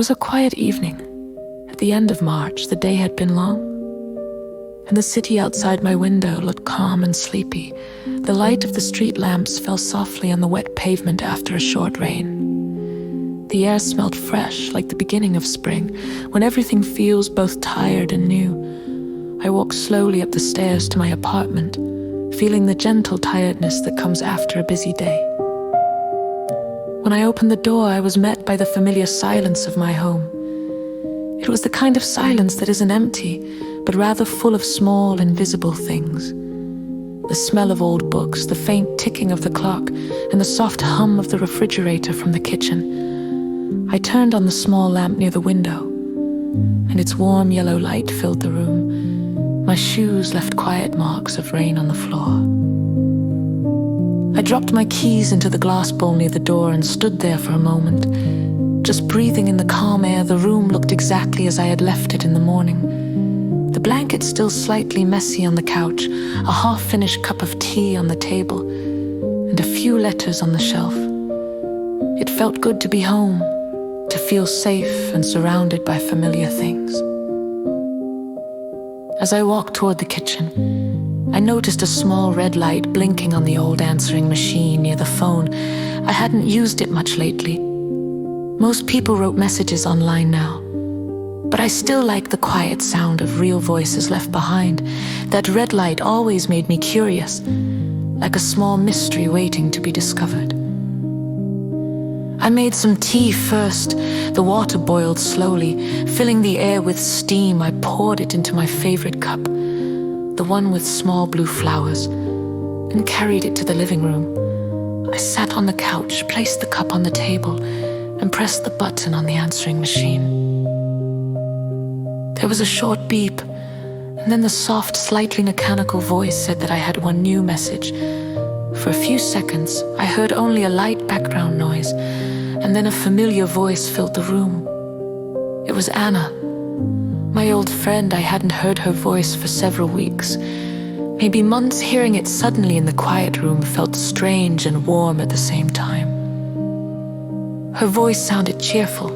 was a quiet evening. At the end of March, the day had been long, and the city outside my window looked calm and sleepy. The light of the street lamps fell softly on the wet pavement after a short rain. The air smelled fresh, like the beginning of spring, when everything feels both tired and new. I walked slowly up the stairs to my apartment, feeling the gentle tiredness that comes after a busy day. When I opened the door, I was met by the familiar silence of my home. It was the kind of silence that isn't empty, but rather full of small, invisible things. The smell of old books, the faint ticking of the clock, and the soft hum of the refrigerator from the kitchen. I turned on the small lamp near the window, and its warm yellow light filled the room. My shoes left quiet marks of rain on the floor. I dropped my keys into the glass bowl near the door and stood there for a moment. Just breathing in the calm air, the room looked exactly as I had left it in the morning. The blanket still slightly messy on the couch, a half-finished cup of tea on the table, and a few letters on the shelf. It felt good to be home, to feel safe and surrounded by familiar things. As I walked toward the kitchen, I noticed a small red light blinking on the old answering machine near the phone. I hadn't used it much lately. Most people wrote messages online now, but I still liked the quiet sound of real voices left behind. That red light always made me curious, like a small mystery waiting to be discovered. I made some tea first. The water boiled slowly, filling the air with steam. I poured it into my favorite cup, the one with small blue flowers, and carried it to the living room. I sat on the couch, placed the cup on the table, and pressed the button on the answering machine. There was a short beep, and then the soft, slightly mechanical voice said that I had one new message. For a few seconds, I heard only a light background noise, and then a familiar voice filled the room. It was Anna, my old friend. I hadn't heard her voice for several weeks, maybe months. Hearing it suddenly in the quiet room felt strange and warm at the same time. Her voice sounded cheerful,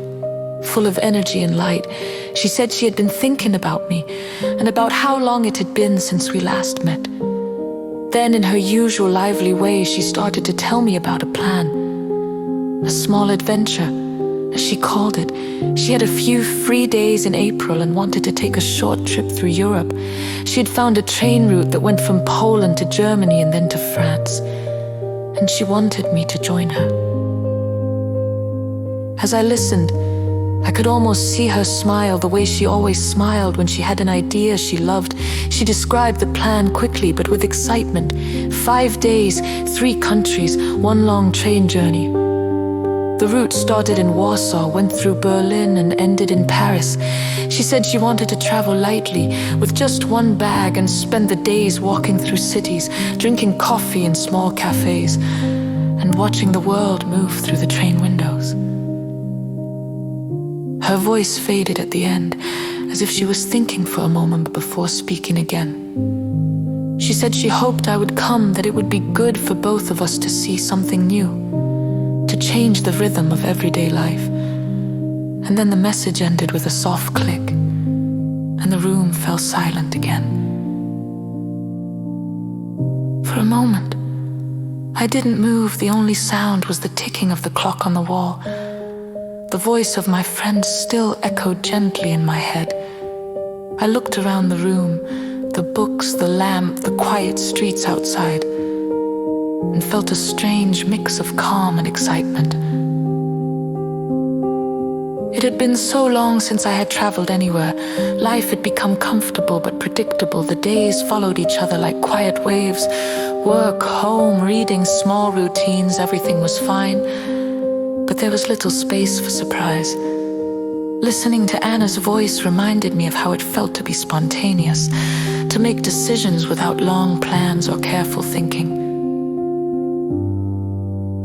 full of energy and light. She said she had been thinking about me and about how long it had been since we last met. Then, in her usual lively way, she started to tell me about a plan, a small adventure, as she called it. She had a few free days in April and wanted to take a short trip through Europe. She had found a train route that went from Poland to Germany and then to France, and she wanted me to join her. As I listened, I could almost see her smile, the way she always smiled when she had an idea she loved. She described the plan quickly but with excitement. 5 days, 3 countries, 1 long train journey. The route started in Warsaw, went through Berlin, and ended in Paris. She said she wanted to travel lightly, with just 1 bag, and spend the days walking through cities, drinking coffee in small cafes, and watching the world move through the train windows. Her voice faded at the end, as if she was thinking for a moment before speaking again. She said she hoped I would come, that it would be good for both of us to see something new, to change the rhythm of everyday life. And then the message ended with a soft click, and the room fell silent again. For a moment, I didn't move. The only sound was the ticking of the clock on the wall. The voice of my friend still echoed gently in my head. I looked around the room, the books, the lamp, the quiet streets outside, and felt a strange mix of calm and excitement. It had been so long since I had traveled anywhere. Life had become comfortable but predictable. The days followed each other like quiet waves. Work, home, reading, small routines, everything was fine. But there was little space for surprise. Listening to Anna's voice reminded me of how it felt to be spontaneous, to make decisions without long plans or careful thinking.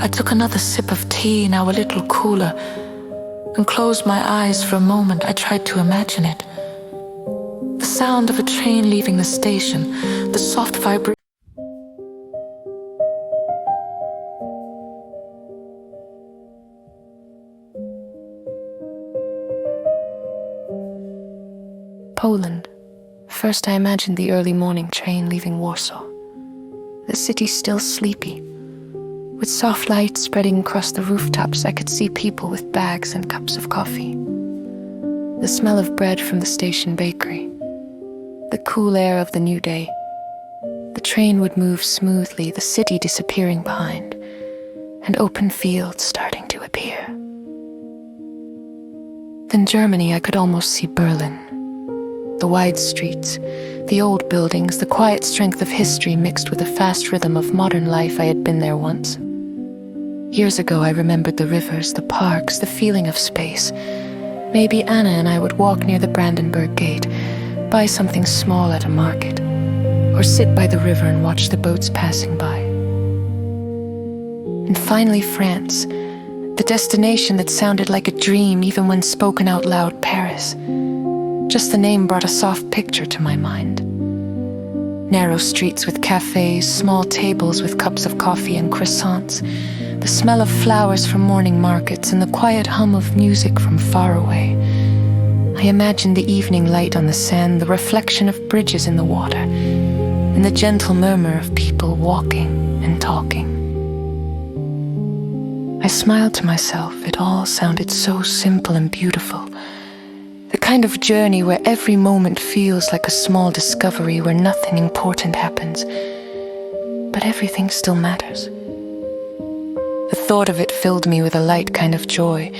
I took another sip of tea, now a little cooler, and closed my eyes for a moment. I tried to imagine it. The sound of a train leaving the station, the soft vibration. Poland. First I imagined the early morning train leaving Warsaw. The city still sleepy. With soft light spreading across the rooftops, I could see people with bags and cups of coffee. The smell of bread from the station bakery. The cool air of the new day. The train would move smoothly, the city disappearing behind, and open fields starting to appear. In Germany, I could almost see Berlin. The wide streets, the old buildings, the quiet strength of history mixed with the fast rhythm of modern life. I had been there once. Years ago, I remembered the rivers, the parks, the feeling of space. Maybe Anna and I would walk near the Brandenburg Gate, buy something small at a market, or sit by the river and watch the boats passing by. And finally, France, the destination that sounded like a dream even when spoken out loud, Paris. Just the name brought a soft picture to my mind. Narrow streets with cafes, small tables with cups of coffee and croissants, the smell of flowers from morning markets, and the quiet hum of music from far away. I imagined the evening light on the sand, the reflection of bridges in the water, and the gentle murmur of people walking and talking. I smiled to myself. It all sounded so simple and beautiful. The kind of journey where every moment feels like a small discovery, where nothing important happens, but everything still matters. The thought of it filled me with a light kind of joy,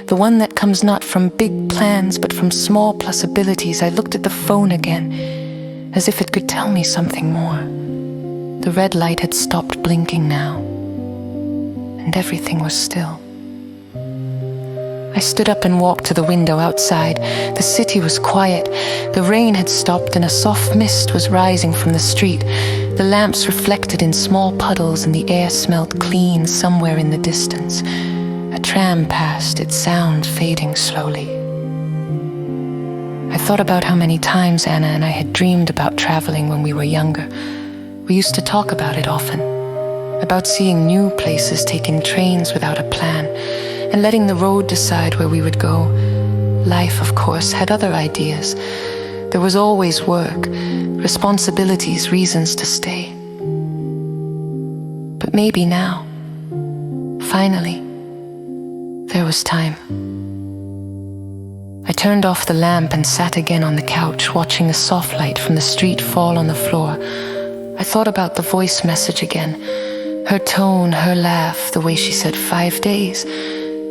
the one that comes not from big plans, but from small possibilities. I looked at the phone again, as if it could tell me something more. The red light had stopped blinking now, and everything was still. I stood up and walked to the window outside. The city was quiet. The rain had stopped and a soft mist was rising from the street. The lamps reflected in small puddles and the air smelled clean somewhere in the distance. A tram passed, its sound fading slowly. I thought about how many times Anna and I had dreamed about traveling when we were younger. We used to talk about it often, about seeing new places, taking trains without a plan, and letting the road decide where we would go. Life, of course, had other ideas. There was always work, responsibilities, reasons to stay. But maybe now, finally, there was time. I turned off the lamp and sat again on the couch, watching the soft light from the street fall on the floor. I thought about the voice message again, her tone, her laugh, the way she said 5 days.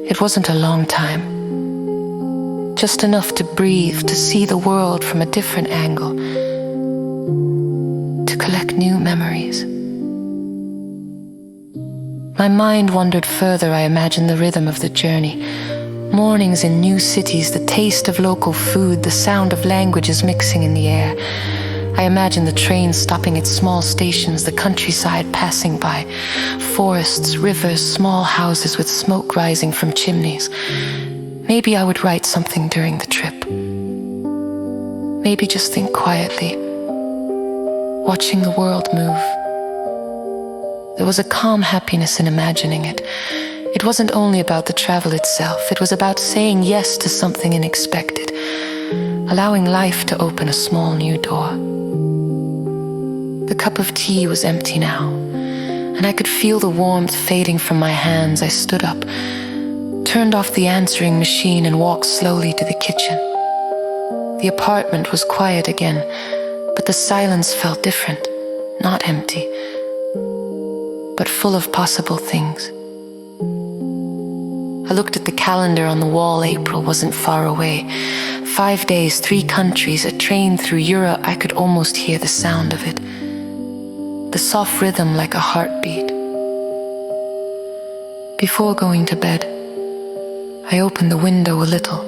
It wasn't a long time, just enough to breathe, to see the world from a different angle, to collect new memories. My mind wandered further. I imagined the rhythm of the journey. Mornings in new cities, the taste of local food, the sound of languages mixing in the air. I imagined the train stopping at small stations, the countryside passing by, forests, rivers, small houses with smoke rising from chimneys. Maybe I would write something during the trip. Maybe just think quietly, watching the world move. There was a calm happiness in imagining it. It wasn't only about the travel itself. It was about saying yes to something unexpected, allowing life to open a small new door. The cup of tea was empty now, and I could feel the warmth fading from my hands. I stood up, turned off the answering machine, and walked slowly to the kitchen. The apartment was quiet again, but the silence felt different, not empty, but full of possible things. I looked at the calendar on the wall. April wasn't far away. 5 days, 3 countries, a train through Europe. I could almost hear the sound of it, the soft rhythm like a heartbeat. Before going to bed, I opened the window a little.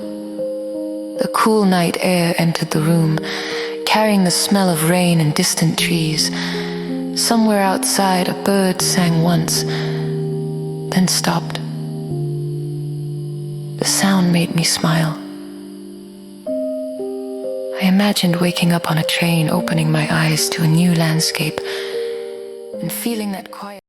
The cool night air entered the room, carrying the smell of rain and distant trees. Somewhere outside, a bird sang once, then stopped. The sound made me smile. I imagined waking up on a train, opening my eyes to a new landscape, and feeling that quiet